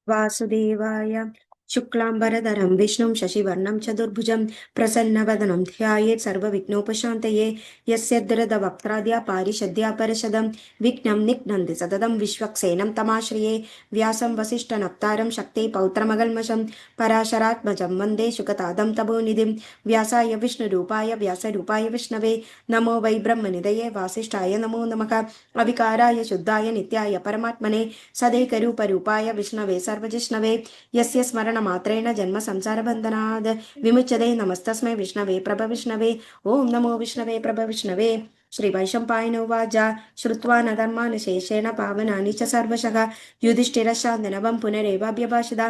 वासुदेवाय शुक्लांबरधरं विष्णुं शशिवर्णं चतुर्भुजं प्रसन्नवदनं ध्यायेत् सर्वविघ्नोपशान्तये यस्य दुरदवक्त्राद्या पारिषद्या परशदं विघ्नं निघ्नन्ति सततं विश्वक्सेनं तमाश्रये व्यासं वसिष्ठनप्तारं शक्ति पौत्रमगल्मषं पराशरात्मजं वन्दे शुकतादं तपोनिधिं व्यासाय विष्णुरूपाय व्यासरूपाय विष्णवे नमो वै ब्रह्मनिधये वासिष्ठाय नमो नमः अविकाराय शुद्धाय नित्याय परमात्मने सदैकरूपरूपाय विष्णवे सर्वजिष्णवे यस्य स्मरणमात्रेण जन्म संसारबन्धनाद् विमुच्यते नमस्तस्मै विष्णवे प्रभविष्णवे ओं नमो विष्णवे प्रभविष्णवे श्रीवैशम्पायन उवाच श्रुत्वा न धर्मानुशेषेण पावनानि च सर्वशः युधिष्ठिरशान्तनवं पुनरेवाभ्यभाषित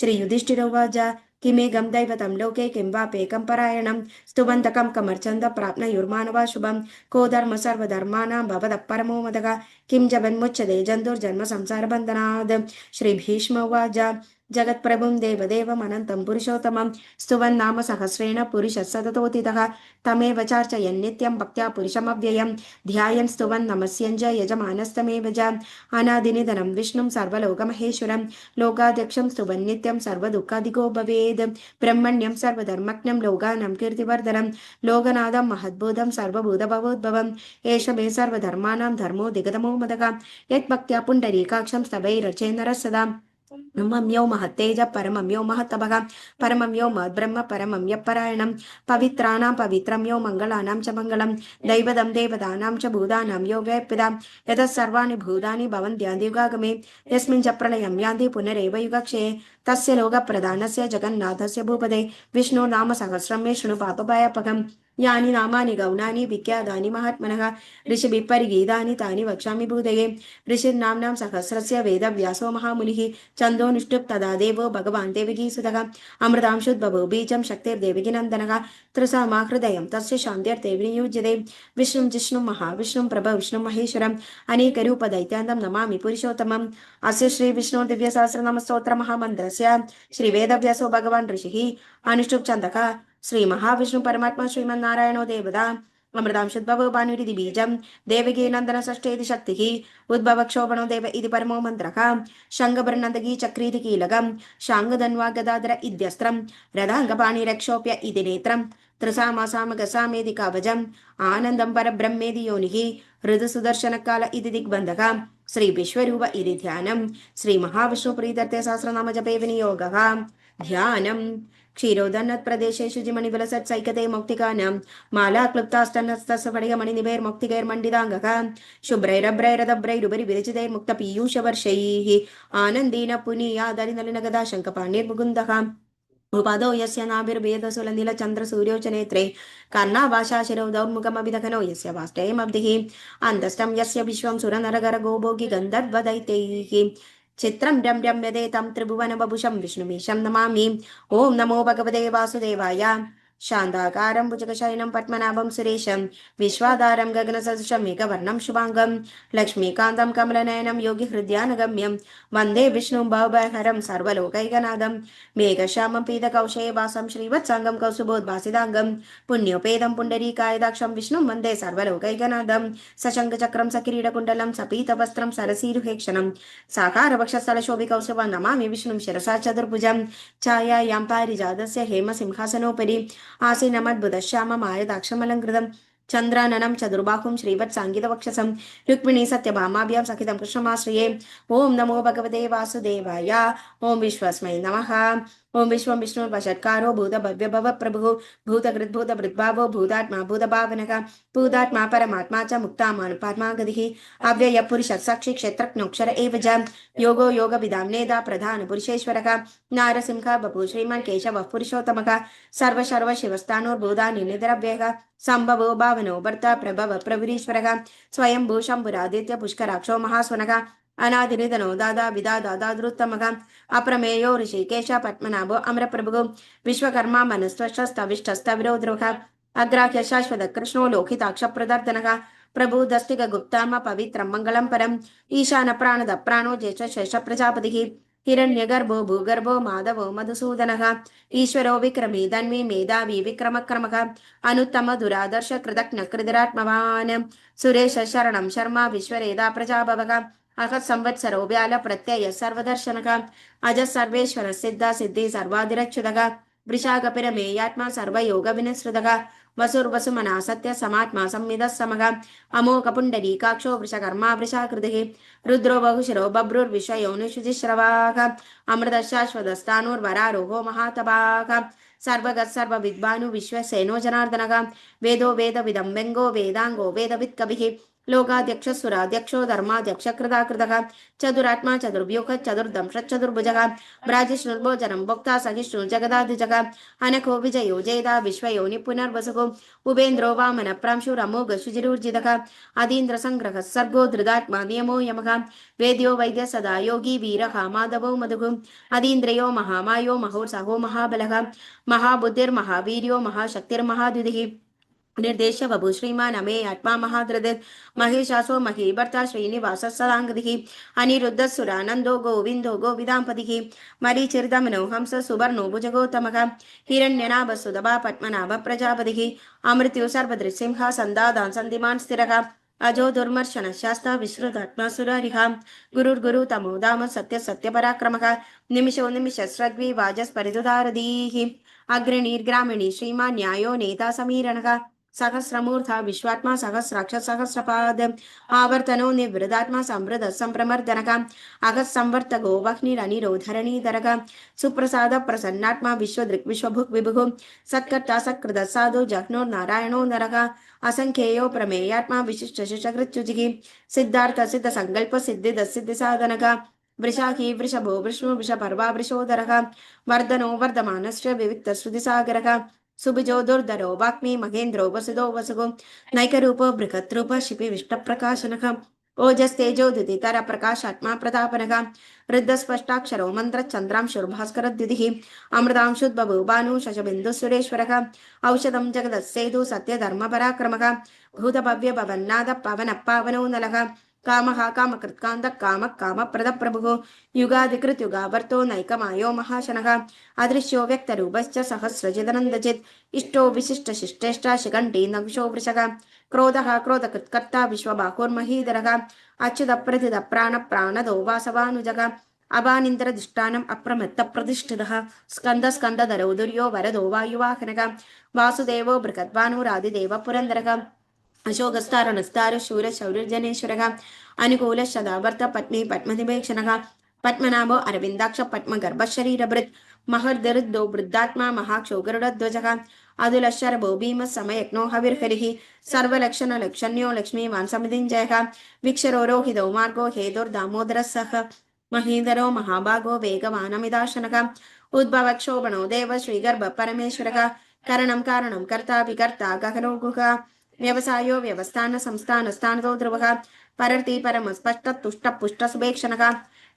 श्रीयुधिष्ठिर उवाच किमेकं दैवतं लोके किं वाप्येकं परायणं स्तुवन्तकं कमर्चन्द प्राप्नुयुर्मानवा शुभं को धर्म सर्वधर्माणां भवतः परमो मदः किं जगन्मुच्यते जन्तुर्जन्म संसारबन्धनात् श्रीभीष्म उवाच जगत्प्रभुं देवदेवमनन्तं पुरुषोत्तमं स्तुवन्नाम सहस्रेण पुरुषः सततोदितः तमेव चार्चयन् नित्यं भक्त्या पुरुषमव्ययं ध्यायन् स्तुवन् नमस्यञ्च यजमानस्तमेव च अनादिनिधनं विष्णुं सर्वलोकमहेश्वरं लोकाध्यक्षं स्तुवन् नित्यं सर्वदुःखादिको भवेत् ब्रह्मण्यं सर्वधर्मज्ञं लोकानां कीर्तिवर्धनं लोकनाथं महद्भूतं सर्वभूतभवोद्भवम् एष मे सर्वधर्माणां धर्मो दिगतमो मदः यद्भक्त्या पुण्डरीकाक्षं स्तवैरचे नरः सदा मम यो महत्तेज परमं यो महत्तपः परमं यो महद्ब्रह्म परमं यः परायणं पवित्राणां पवित्रं यो मङ्गलानां च मङ्गलं दैवतं देवतानां च भूतानां यो व्यपिदा यतः सर्वाणि भूतानि भवन्त्यादियुगागमे यस्मिन् च प्रलयं यान्ति पुनरेव युगक्षये तस्य लोकप्रधानस्य जगन्नाथस्य भूपते विष्णु नाम सहस्रं मे शृणु पापभयापकम् यानि नामानि गौणानि विख्यातानि महात्मनः ऋषिभिः परिगीतानि तानि वक्ष्यामि भूतये ऋषिर्नाम्नां सहस्रस्य वेदव्यासो महामुनिः छन्दोनुष्टुप् तदा देवो भगवान् देवगीसुतः अमृतांशुद्भवो बीजं शक्तिर्देवकीनन्दनः त्रिसामा हृदयं तस्य शान्त्यर्थे विनियुज्यते विष्णुं जिष्णुं महाविष्णुं प्रभविष्णुं महेश्वरम् अनेकरूपदैत्यान्तं नमामि पुरुषोत्तमम् अस्य श्रीविष्णु दिव्यसहस्रनामस्तोत्रमहामन्त्रस्य श्रीवेदव्यासो भगवान् ऋषिः अनुष्टुप् छन्दः श्री महाविष्णु परमात्मा श्रीमन्नारायणो देवता अमृतांशुद्भवो भानुरिति बीजं देवकी नंदन षष्ठेति शक्तिः उद्भव क्षोभणो देव इति परमो मन्त्रः शङ्खभृन्नन्दगी चक्रीति कीलकं शाङ्गधन्वा गदाधर इत्यस्त्रं रथाङ्गपाणिरक्षोप्य इति नेत्रं त्रिसामासामगसामेति कावजम् आनन्दं परब्रह्मेति योनिः ऋतुसुदर्शनकाल इति दिग्बन्धः श्री विश्वरूप इति ध्यानं श्री महाविष्णु प्रीत्यर्थे सहस्रनाम जपे विनियोगः ध्यानम् क्षीरोदन्नत् प्रदेशेषु जिमणिबलसत्सैकते मौक्तिकानां माला क्लुप्तास्तन्नस्तस्फटिकमणिनिभैर्मौक्तिकैर्मण्डिताङ्गः शुभ्रैरभ्रैरदभ्रैरुपरि विरचितैर्मुक्तपीयूषवर्षैः आनन्देन पुनीयादरिनलिनगदा शङ्खपाणिर्मुकुन्दः उपादौ यस्य नाभिर्भेदसुलनिलचन्द्रसूर्यौ च नेत्रे कर्णाभाषाशिरौ दौर्मुखमभिदघनो यस्य वाष्टेयमब्धिः अन्तस्तं यस्य विश्वं सुरनरगरगोभोगि गन्धर्वदैत्यैः चित्रं रम्यते तं त्रिभुवनबभुषं विष्णुमीशं नमामि ओं नमो भगवते वासुदेवाय शान्ताकारं भुजगशयनं पद्मनाभं सुरेशं विश्वाधारं गगनसदृशं मेघवर्णं शुभाङ्गं लक्ष्मीकान्तं कमलनयनं योगिहृद्यानगम्यं वन्दे विष्णुं भवभयहरं सर्वलोकैकनाथं मेघश्यामं पीतकौशेयवासं श्रीवत्साङ्गं कौसुभोद्भासिताङ्गं पुण्योपेदं पुण्डरीकायदाक्षं विष्णुं वन्दे सर्वलोकैकनाथं सशङ्खचक्रं सकिरीटकुण्डलं सपीतवस्त्रं सरसीरुहेक्षणं साकारवक्षस्थलशोभिकौस्तुभं नमामि विष्णुं शिरसा चतुर्भुजं छायायां पारिजातस्य हेमसिंहासनोपरि आसीनमद्भुतश्याममायदाक्षमलङ्कृतं चन्द्राननं चतुर्बाहुं श्रीवत्साङ्गितवक्षसं रुक्मिणी सत्यभामाभ्यां सखितं कृष्णमाश्रये ओं नमो भगवते वासुदेवाय ओं विश्वस्मै नमः ओं विश्वं विष्णुर्वषट्कारो भूतभव्यभव प्रभुः भूतकृद्भूतभृद्भावो भूतात्मा भूतभावनः भूतात्मा परमात्मा च मुक्तामानुपात्मा गतिः अव्ययः पुरुषः साक्षी क्षेत्रज्ञोऽक्षर एव च योगो योगविदां नेता प्रधानपुरुषेश्वरः नारसिंहः बभूव श्रीमान् केशवः पुरुषोत्तमः सर्वशिवस्तानोर्भूतानि निरव्ययः संभवो भावनो भर्ता प्रभव प्रभुरीश्वरः स्वयंभू शम्भुरादित्य पुष्कराक्षो महास्वनः अनादिनिधनो दादा विदादादादृत्तमः अप्रमेयो ऋषिकेश पद्मनाभो अमरप्रभुः विश्वकर्मा मनस्त्वष्टस्तविष्टस्तविरोद्रुः अग्राह्य शाश्वत कृष्णो लोकिताक्ष प्रदर्दनः प्रभु दस्तिक गुप्ताम पवित्रं मंगलम परम ईशान प्राणद प्राणो ज्येष्ठ शेष प्रजापतिः हिरण्यगर्भो भूगर्भो माधवो मधुसूदनः ईश्वरो विक्रमी धन्वी मेधावी विक्रमक्रमः अनुत्तम दुरादर्श कृतज्ञ कृतिरात्मवान् सुरेश शरणं शर्मा विश्वरेदा प्रजाभवः अहत् संवत्सरो व्याल प्रत्यय सर्वदर्शनः अज सर्वेश्वर सिद्ध सिद्धि सर्वादिरच्युतः वृषाकपिरमेयात्मा सर्वयोग विनिसृतः वसुर्वसुमना सत्य समात्मा संविदः समः अमोघपुण्डरीकाक्षो वृषकर्मा वृषाकृतिः रुद्रो बहुशिरो बभ्रुर्विषयो निशुचिश्रवाः अमृतशाश्वतस्तानुर्वरारोहो महातपाः सर्वगत् सर्वविद्वानु विश्वसेनो जनार्दनः वेदो वेदविदं व्यङ्गो वेदाङ्गो वेदवित्कविः लोकाध्यक्षसुराध्यक्षो धर्माध्यक्षकृताकृतः चतुरात्मा चतुर्व्यूह चतुर्दंश चतुर्भुजः ब्राजिष्णुर्भोजनं भोक्ता सहिष्णुर्जगदाधिजः अनको विजयो जयदा विश्वयोनि पुनर्वसुः उपेन्द्रो वामन प्रांशुरमोघ शुचिरुर्जितः अदीन्द्रसङ्ग्रहः सर्गो धृदात्मा नियमो यमः वेद्यो वैद्य सदा योगी वीरः माधवो मधुः अदीन्द्रियो महामायो महोत्सहो महाबलः महाबुद्धिर्महावीर्यो महाशक्तिर्महाद्युतिः निर्देश बभु श्रीमान अमे आत्मा महाद्रद महेशासो महीभर्ता श्रीनिवास सदांगति अनिरुद्ध सुरानंदो गोविंदो गोविदांपति मरीचिर्दमनो हंस सुवर्णो भुजगोतमः हिरण्यनाभ सुदभा पद्मनाभ प्रजापति अमृत्यु सर्वदृसिंह संदादान संधिमान स्थिरः अजो दुर्मर्शन शास्ता विश्रुतात्मा सुरारिः गुरुर्गुरु तमो दाम सत्य सत्य पराक्रमः निमिषो निमिष श्रद्वी वाजस्परिदुदारदीः अग्रणीर्ग्रामिणी श्रीमान् न्यायो नेता समीरणः सहस्रमूर्धा विश्वात्मा सहस्राक्ष सहस्रपाद आवर्तनो निवृदात्मा संवृद संप्रमर्दनक अगत् संवर्तको वह्निरनिरोधरणीधरक सुप्रसाद प्रसन्नात्मा विश्वदृक् विश्वभुक् विभुः सत्कर्ता सत्कृत साधु जह्नोर्नारायणो नरक असंख्येयो प्रमेयात्मा विशिष्ट शिशकृत्युजिः सिद्धार्थ सिद्ध संकल्प सिद्धिद सिद्धि साधनक वृषाही वृषभो विष्णु वृषपर्वा वृषोदरः वर्धनो वर्धमानश्च विविक्त श्रुतिसागरः सुबिजो दुर्धरो वाग्मी महेन्द्रो वसुदो वसुगो नैकरूपो बृहत्रूप शिपि विष्टप्रकाशनः ओजस्तेजोदितर प्रकाशात्मा प्रतापनः वृद्धस्पष्टाक्षरो मन्त्रचन्द्रांशुर्भास्करद्युतिः अमृतांशुद्बभू भानु शशबिन्दु सुरेश्वरः औषधं जगदस्सेतु सत्यधर्मपराक्रमः भूतभव्य भवन्नाद पवन पावनो नलः कामः कामकृत्कान्त काम कामप्रद प्रभुः युगाधिकृत युगावर्तो नैकमायो महाशनः अदृश्यो व्यक्तरूपश्च सहस्रजिदनन्दचित् इष्टो विशिष्ट शिष्टेष्टा शिखण्डी नकुशो वृषः क्रोधः क्रोधकृत्कर्ता विश्वबाहुर्महीधरः अच्युत प्रथित प्राण प्राणदो वासवानुजः अभानिन्द्रदिष्टानम् अप्रमत्त प्रतिष्ठितः स्कन्द स्कन्दधरो दुर्यो वरदो वायुवाहनः वासुदेवो बृहद्भानुरादिदेव पुरन्दरः अशोकस्तारणस्तार शूर शौर्यजनेश्वरः अनुकूल शदावर्त पत्नी पद्मनिवेक्षणः पद्मनाभो अरविन्दाक्ष पद्मगर्भ शरीरभृत् महर्दरुद्धो वृद्धात्मा महाक्षो गरुडध्वजः अदुलशरभो भीम समयज्ञो हविर्हरिः सर्वलक्षणलक्षण्यो लक्ष्मीवान् समितिञ्जयः विक्षरो रोहितो मार्गो हेतुर्दामोदरः सह महीधरो महाभागो वेगवानमिदाशनः उद्भवक्षोभणो देव श्रीगर्भ परमेश्वरः करणं कारणं कर्ता विकर्ता गहनो गुहा व्यवसायो व्यवस्थान संस्थान स्थानतो ध्रुवः परर्ति परम स्पष्ट तुष्ट पुष्ट सुभेक्षणः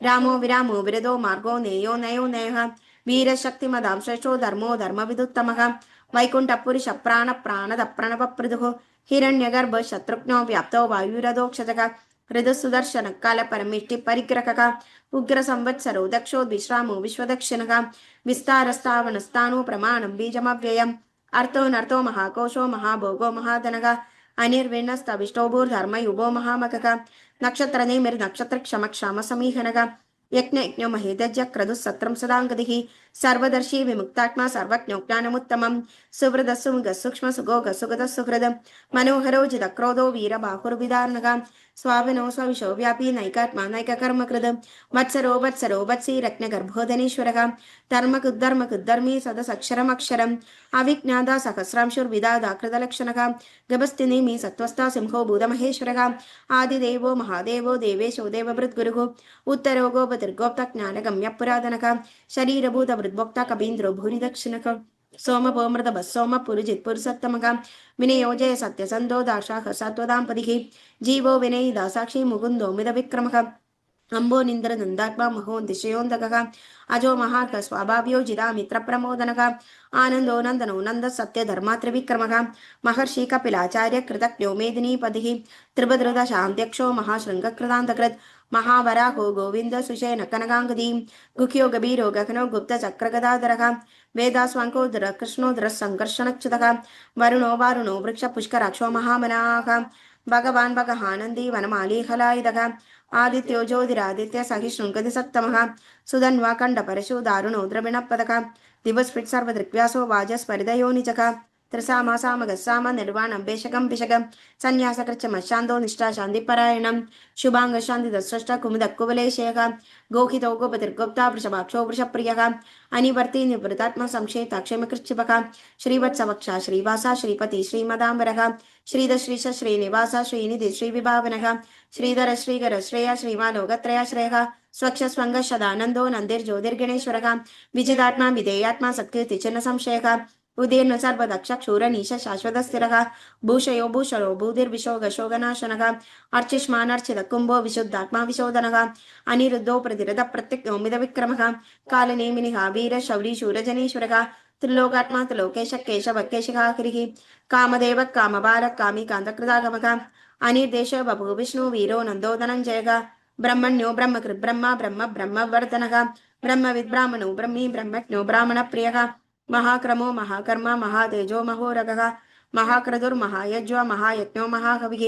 रामो विरामो विरदो मार्गो नेयो नयो नयः वीरशक्तिमदां श्रेष्ठो धर्मो धर्मविदुत्तमः वैकुण्ठपुरुष प्राण प्राणद प्रणवप्रदुः हिरण्यगर्भ शत्रुघ्नो व्याप्तो वायुरदोक्षजः हृदसुदर्शन काल परमेष्टि परिग्रहः उग्र संवत्सरो दक्षोद्विश्रामो विश्वदक्षिणः विस्तारस्तावनस्तानो प्रमाणं बीजमव्ययम् अर्थो नर्थो महाकोशो महाभोगो महाधनः अनिर्विण्णस्तविष्टो भूर्धर्मयुगो महामकः नक्षत्र नेमिर्नक्षत्र क्षम क्षाम समीहनः यज्ञ महेदज्य क्रदुः सदांगतिः सर्वदर्शी विमुक्तात्मा सर्वज्ञो ज्ञानमुत्तमं सुहृद सुमुग सूक्ष्म सुगोग सुगत सुहृद मनोहरो जितक्रोधो वीरबाहुर्विदार्णः स्वाभिनो स्वविशो व्यापी नैकात्मा नैककर्मकृद वत्सरो वत्सरो वत्सी रत्नगर्भोधनेश्वरः धर्मकुद्धर्मी सदसक्षरमक्षरम् अविज्ञाता सहस्रांशुर्विदादा कृतलक्षणः गभस्तिनेमि सत्त्वस्था सिंहो भूतमहेश्वरः आदिदेवो महादेवो देवेशो देवभृद्गुरुः उत्तरो गोपतिर्गोप्तज्ञानगम्य पुरातनः शरीरभूत वृद्भोक्ता कबीन्द्रो भूरि दक्षिणः सोमपोमृतभ सोम पुरुजित् पुरुषोत्तमः विनयोजय सत्यसन्धो दाशाः सत्वदाम्पतिः जीवो विनयिदा साक्षी मुकुन्दो मिदविक्रमः अंबो निंद्र नंदात्मा महोन्दिशयोन्दकः अजो महार्थ स्वाभाव्यो जिदा मित्र प्रमोदनः आनंदो नंदनो नंद सत्य धर्मात्रिविक्रमः महर्षि कपिलाचार्य कृतज्ञो मेदिनीपतिः त्रिभद्रद शान्त्यक्षो महाशृङ्गकृतान्तकृत् महावराहो गोविंद सुषेण कनकांगदी गुख्यो गभीरो गगनो गुप्त चक्रगदाधरः वेदास्वांकोदर कृष्णोदर संकर्षणच्युतः वरुणो वारुणो वृक्ष पुष्कराक्षो महामनाः भगवान् भगहानन्दी वनमाली हलायुधः आदित्यो ज्योतिरादित्य सहिष्णुगति सत्तमः सुधन्वा खण्डपरशु दारुणो द्रविणपदक दिवस्फिट् सर्वदृग्व्यासो वाजस्परिदयो निचक त्रिसाम निर्वाणं बेशकं पिशकं सन्न्यासकृच्छमशान्तो निष्ठा शान्तिपरायणं शुभांग शान्तिदस्रष्टा कुमुदकुवलेशयः गोहितो गोपतिर्गुप्ता वृषभाक्षो वृषप्रियः अनिवर्ति निवृतात्मा संशयिताक्षेमकृच्छिपः श्रीवत्सवक्षा श्रीवासा श्रीपति श्रीमदाम्बरः श्रीधश्रीश श्रीनिवास श्रीनिधि श्रीविभावनः श्रीधर श्रीकर श्रेय श्रीमालोकत्रयाश्रयः स्वक्षस्वङ्ग सदानन्दो नन्दिर्ज्योतिर्गणेश्वरः विजितात्मा विधेयात्मा सत्कीर्तिचिन्ह संशयः उदीर्न सर्वदक्षक्षूरनीश शाश्वत स्थिरः भूषयो भूषणो भूतिर्विशोगशोगनाशनः अर्चिष्मानर्चित कुम्भो विशुद्धात्मा विशोधनः अनिरुद्धो प्रतिरथ प्रत्यग्नोमिद विक्रमः कालनेमिनिः वीर शौरी शूरजनेश्वरः त्रिलोकात्मा त्रिलोकेश केशव केशिकाहरिः कामदेव कामबालः कामी कान्तकृतागमः अनिर्देश बभु विष्णु वीरो नन्दो धनञ्जयः ब्रह्मण्यो ब्रह्मकृत् ब्रह्म ब्रह्म ब्रह्मवर्धनः ब्रह्मविद्ब्राह्मणो ब्रह्मी ब्रह्मज्ञो ब्राह्मणप्रियः महाक्रमो महाकर्म महातेजो महोरगः महाक्रतुर्महायज्वा महायज्ञो महाकविः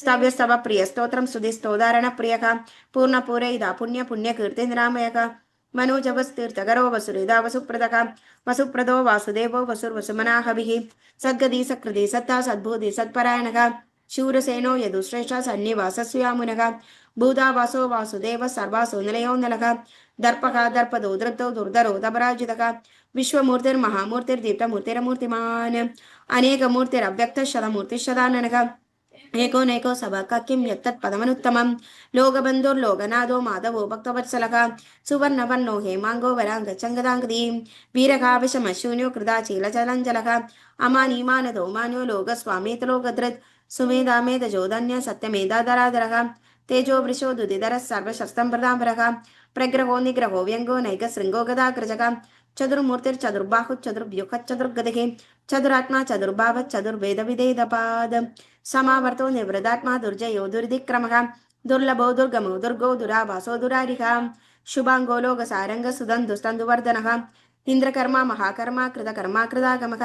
स्तव्यस्तव प्रियस्तोत्रं स्तुतिस्तोदारणप्रियः पूर्णपूरैदा पुण्यपुण्यकीर्तिनिरामयः मनोजवस्तीर्थकरो वसुरेदा वसुप्रदः वसुप्रदो वासुदेवो वसुर्वसुमनाहभिः सद्गति सकृति सत्ता सद्भूति सत्परायणः शूरसेनो यदुश्रेष्ठ सन्निवासस्यामुनः भूतावासो वासुदेव सर्वासो निलयो नलः दर्पः दर्पदो दृप्तो दुर्धरो दपराजितः विश्वमूर्तिर्महामूर्तिर्दीप्तमूर्तिरमूर्तिमान् अनेकमूर्तिरव्यक्तशतमूर्तिशदाननः एकोनेको सभा किं यत्तत्पदमनुत्तमं लोकबन्धुर्लोकनाथो माधवो भक्तवत्सलः सुवर्णवर्णो हेमाङ्गो वराङ्गचङ्गदाङ्गदीं वीरकाविशमशून्यो कृदाचीलचलञ्जलः अमानीमानदो मान्यो लोकस्वामीतलोकधृत् सुमेधामेधजोधन्य सत्यमेधाधराधरः तेजो वृषो दुदिधरः सर्वशस्त्रं प्रदाम्बरः प्रग्रहो निग्रहो व्यङ्गो नैकशृङ्गो गदाग्रजः चतुर्मूर्तिर्चतुर्बाहुश्चतुर्व्यूहश्चतुर्गतिः चतुरात्मा चतुर्वेदविदेदपाद समावर्तो निवृदात्मा दुर्जयो दुर्दिक्रमः दुर्लभो दुर्गमो दुर्गो दुराभासो दुरारिः शुभाङ्गो लोकसारङ्ग सुदन्दुस्तन्दुवर्धनः इन्द्रकर्मा महाकर्मा कृतकर्मा कृतागमः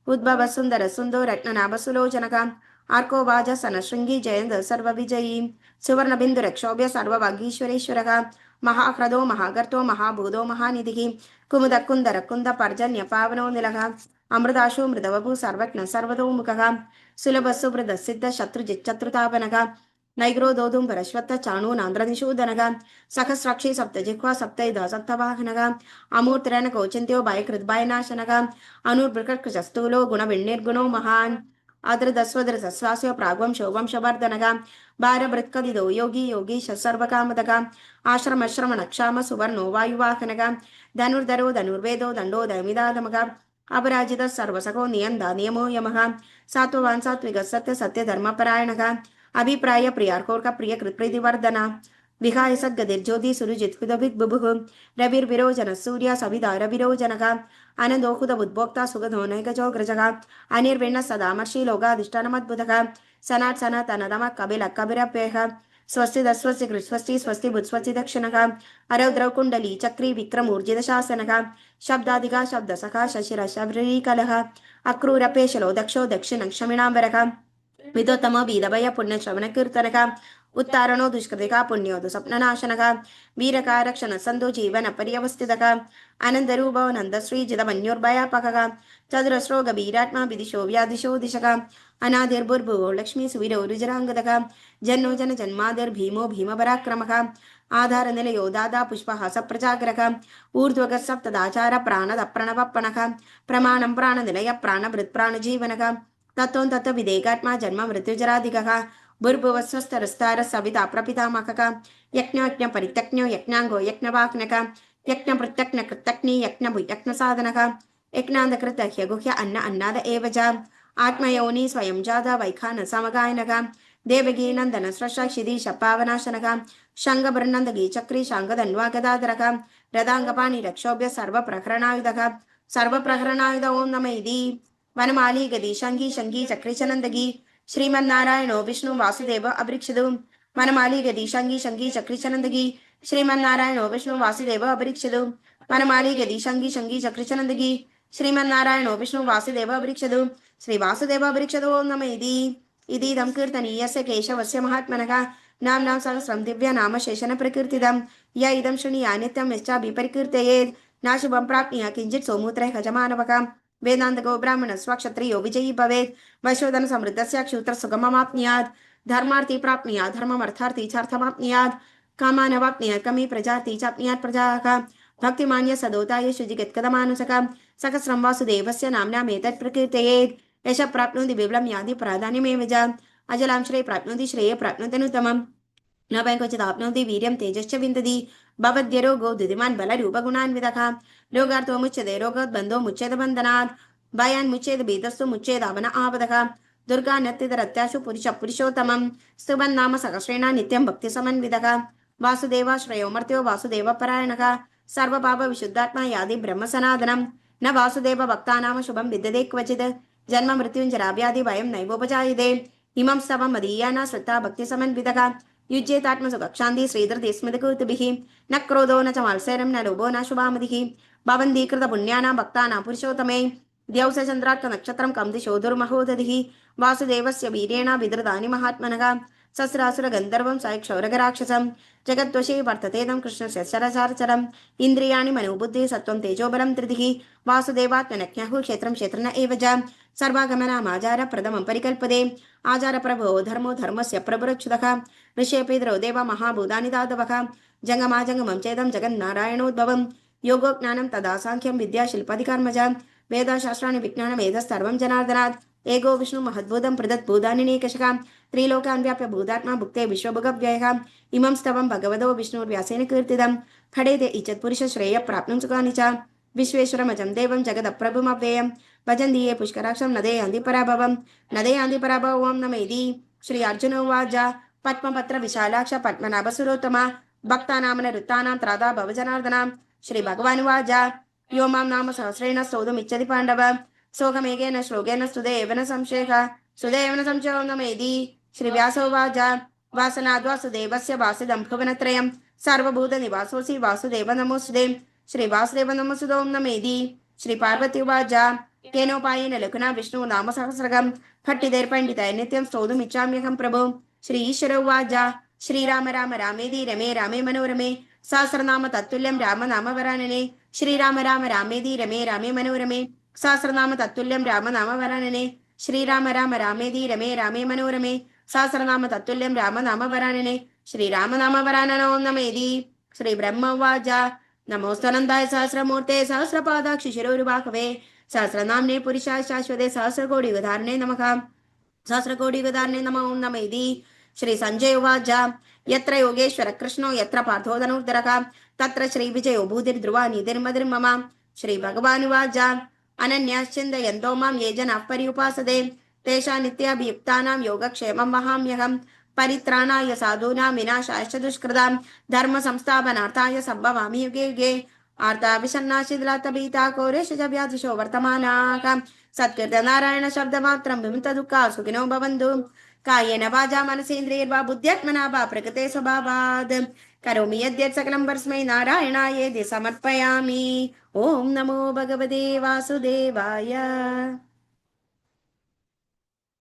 उद्भव सुन्दर सुन्दो रत्ननाभ सुलोचनः आर्को वाज सनशृङ्गी जयन्त सर्वविजयी सुवर्णबिन्दुरक्षोभ्य सर्ववागीश्वरेश्वरः महाह्रदो महागर्तो महाभूतो महानिधिः कुमुदकुन्दर कुन्द पर्जन्य पावनो निलः अमृताशु मृदवभु सर्वज्ञ सर्वतोमुखः सुलभ सुहृद सिद्ध शत्रुजिच्चत्रुतापनः नैग्रो दोदुम्बरश्वत्थ चाणूनान्द्रनिषूदनः सहस्राक्षी सप्तजिह्वा सप्तैधा सप्तवाहनः अमूर्तिरनको चिन्त्यो भयकृद्भयनाशनः अनुर्बृककृशस्थूलो गुणविण्णिर्गुणो महान् आदृदस्वदृतस्वास्य प्राग्वंशो वंशवर्धनः भारभृत्कदिदो योगी योगीश सर्वकामदः आश्रमश्रमणक्षाम सुवर्णो वायुवाहनः धनुर्धरो धनुर्वेदो दण्डो दमिदादमः अपराजितः सर्वसखो नियन्दा नियमो यमः सात्ववान् सात्विकः सत्य सत्यधर्मपरायणः अभिप्राय प्रियार्कोर्क प्रियकृत्प्रीतिवर्धन विहाय सद्गतिर्ज्योति सुरुजित्कुदभिद्बुभुः रविर्विरोचनः सूर्य सविता रविरोचनः आनन्दोहुत उद्भोक्ता सुगधो नैकचोग्रजः अनिर्विण्णः सदामर्षि लोकाधिष्ठानमद्भुतः सनात् सनातनतमः कपिलः कपिरप्ययः स्वस्ति दस्वस्ति कृस्वस्ति स्वस्ति बुत्स्वस्ति दक्षिणः अरौद्रौ कुण्डली चक्री विक्रमूर्जितशासनः शब्दाधिका शब्दसखा शशिरः शबरीकलः अक्रूरपेशलो दक्षो दक्षिणः क्षमिणाम्बरः विदोत्तमो वीरभय पुण्यश्रवणकीर्तनः उत्तारणो दुष्कृतिका पुण्यो दुःस्वप्ननाशनः वीरकारक्षण सन्धो जीवन पर्यवस्थितः आनन्दरूपो नन्दश्रीजितमन्योर्भयापकः चतुरस्रो गभीरात्मा विदिशो व्यादिशो दिशः अनादिर्भुर्भुवो लक्ष्मी सुवीरो रुजराङ्गदः जन्नो जन जन्मादिर्भीमो भीमपराक्रमः आधारनिलयो दादा पुष्पहास प्रजाग्रः ऊर्ध्वगः सप्तदाचार प्राणदप्रणवप्पणः प्रमाणं प्राणनिलय प्राणभृत् प्राणजीवनः तत्त्वं तत्त्वविदेकात्मा जन्म मृत्युजराधिकः भूर्भुवस्वस्तरस्तार सविता प्रपितामहः यज्ञ परित्यज्ञो यज्ञाङ्गो यज्ञवाह्नः यज्ञ प्रत्यज्ञ कृतज्ञी यज्ञसाधनः यज्ञान्धकृत ह्यगुह्य अन्न अन्नाद एव च आत्मयोनि स्वयं जाता वैखान समगायनः देवगी नन्दन स्रश क्षिदीश पावनाशनः शङ्गभृन्नन्दगी चक्री शाङ्गधन्वा गदाधरः रदाङ्गपाणि रक्षोभ्य सर्वप्रहरणायुधः सर्वप्रहरणायुध ओं नम इति वनमाली गदी शङ्गी शङ्गी चक्रीचनन्दगी श्रीमन्नारायणो विष्णु वासुदेव अभृक्षदु वनमाली गदी शङ्गी शङ्गी चक्रीचनन्दगी श्रीमन्नारायणो विष्णु वासुदेव अभृक्षदु वनमाली गदी शङ्गी शङ्गी चक्रीचनन्दगी श्रीमन्नारायणो विष्णु वासुदेव अभृक्षदु श्री वासुदेव अभृक्षदो नम इति इदं कीर्तनीयस्य केशवस्य महात्मनः नाम्नां सहस्रं दिव्यनामशेषण प्रकीर्तितं य इदं शृणुयात् नित्यं यश्चाभिपरिकीर्तयेत् नाशुभं प्राप्नुयात् किञ्चित् सौमूत्रः खजमानवकम् वेदान्तको ब्राह्मणस्वक्षत्रियो विजयी भवेत् वैश्वदन समृद्धस्य क्षुत्रसुगममाप्नुयात् धर्मार्थी प्राप्नुयात् धर्ममर्थार्थी चार्थमाप्नुयात् कामानवाप्नुयात् कमी प्रजार्थी चाप्नुयात् प्रजाः भक्तिमान्य सदोताय शुचिगत्कदमानुसक सहस्रं वासुदेवस्य नाम्नामेतत् प्रकीर्तयेत् यश प्राप्नोति विबलं याति प्राधान्यमेव च अजलां श्रेय प्राप्नोति श्रेय प्राप्नोत्यनुत्तमम् न क्वचिदाप्नोति वीर्यं तेजश्च विन्दति भवद्यरोगो दुधिमान् बलरूपगुणान्वितः रोगार्थो मुच्यते रोगोद्बन्धो मुच्येत बन्धनात् भयान् मुच्येत भीतस्तु मुच्येदावन आपदः दुर्गा नत्तितरत्याशु पुरुषोत्तमं स्तुवन्नाम सहस्रेण नित्यं भक्तिसमन्वितः वासुदेवाश्रयो मर्त्यो वासुदेवपरायणः सर्वपापविशुद्धात्मा यादि ब्रह्मसनातनं न वासुदेव भक्तानाम शुभं विद्यते क्वचित् जन्म मृत्युञ्जराव्याधि भयं नैवोपजायते इमं स्तवं मदीया श्रद्धा भक्तिसमन्वितः युज्येतात्मसुखक्षान्ति श्रीधृति स्मृतिकृतिभिः न क्रोधो न च मात्सर्यं न लोभो न शुभामतिः भवन्तीकृतपुण्यानां भक्तानां पुरुषोत्तमे द्यौसचन्द्रार्कनक्षत्रं कं दिशो दुर्महोदधिः वासुदेवस्य वीर्येण विधृतानि महात्मनः सस्रासुरगन्धर्वं सायक्षौरगराक्षसं जगद्वशे वर्तते तं कृष्णस्य चरचारचरम् इन्द्रियाणि मनोबुद्धिः सत्त्वं तेजोबलं त्रिधिः वासुदेवात्मनज्ञः क्षेत्रं क्षेत्रन एव च सर्वागमनामाचारप्रथमं परिकल्पते आचारप्रभो धर्मो धर्मस्य प्रभुरच्युतः ऋषेऽपि देव महाभूतानि धातवः जङ्गमाजङ्गमं चेदं जगन्नारायणोद्भवं योगो ज्ञानं तदा साङ्ख्यं विद्या शिल्पादिकर्म च वेदशास्त्राणि विज्ञानमेधस्तर्वं जनार्दनात् एको विष्णु महद्भूतं पृथद्भूतानि नेकषः त्रिलोकान् व्याप्य भूतात्मा भुक्ते विश्वभुगव्ययः इमं स्तवं भगवतो विष्णुर्व्यासेन कीर्तितं खडेते इच्छत्पुरुषश्रेय प्राप्नुं सुखानि च विश्वेश्वरमजं देवं जगदप्रभुमव्ययं भजन्ति ये पुष्कराक्षं नदे पराभवं नदे पराभवं नमेति श्री अर्जुन उवाच पद्मपत्र विशालाक्ष पद्मनाभसुरोत्तमा भक्तानामनरुत्तानां त्राता भवजनार्दनां श्री भगवानुवाच यो मां नाम सहस्रेण स्तोतुमिच्छति पाण्डव सोऽहमेकेन श्लोकेन स्तुते न संशयः सुदेव न संशयो नमेति श्रीव्यासोवाच वासनाद्वासुदेवस्य वासिदं भुवनत्रयं सर्वभूतनिवासोऽसि वासुदेव नमोऽस्तुते श्रीवासुदेव नमोऽस्तुते नमेति श्रीपार्वती उवाच केनोपायेन लघुना विष्णु नाम सहस्रकं भट्टिदैर्पण्डितैः नित्यं स्तोतुमिच्छाम्यहं प्रभो श्री ईश्वर उवाच श्रीराम राम रामेति रमे रामे मनोरमे सहस्रनाम तत्तुल्यं राम नाम वरानने श्रीराम राम रामेति रमे रामे मनोरमे सहस्रनाम तत्तुल्यं राम नाम वरानने श्रीराम राम रामेति रमे रामे मनोरमे सहस्रनाम तत्तुल्यं राम नाम वरानने श्रीराम नाम वराननो नमेति श्री ब्रह्म उवाच नमोस्तनन्दाय सहस्रमूर्ते सहस्रपादाक्षि शिरोरुबाहवे सहस्रनाम्ने पुरुषाय शाश्वते सहस्रकोटिगधारणे नमः सहस्रकोटिगधारणे नमो नमेति श्री संजय उवाच यत्र योगेश्वर कृष्णो यत्र पार्थो धनुर्धरः तत्र श्री विजयो भूतिर्ध्रुवा निधिर्मधिर्मम श्री भगवानुवाच अनन्याश्चिन्तयन्तो मां ये जनाः पर्युपासते तेषां नित्याभियुक्तानां योगक्षेमं वहाम्यहम् परित्राणाय साधूनां विनाशाय दुष्कृतां धर्म संस्थापनार्थाय संभवामि युगे युगे आर्ताभिषन्नाशिलातभीता कोरेशव्याधिशो वर्तमानाः सत्कृतनारायण शब्दमात्रं विमुक्तदुःखा सुखिनो भवन्तु कायेन वाचा मनसेन्द्रियैर्वा बुद्ध्यात्मना वा प्रकृते स्वभावात् करोमि यद्यत् सकलं परस्मै नारायणायेति समर्पयामि। ओम नमो भगवते वासुदेवाय।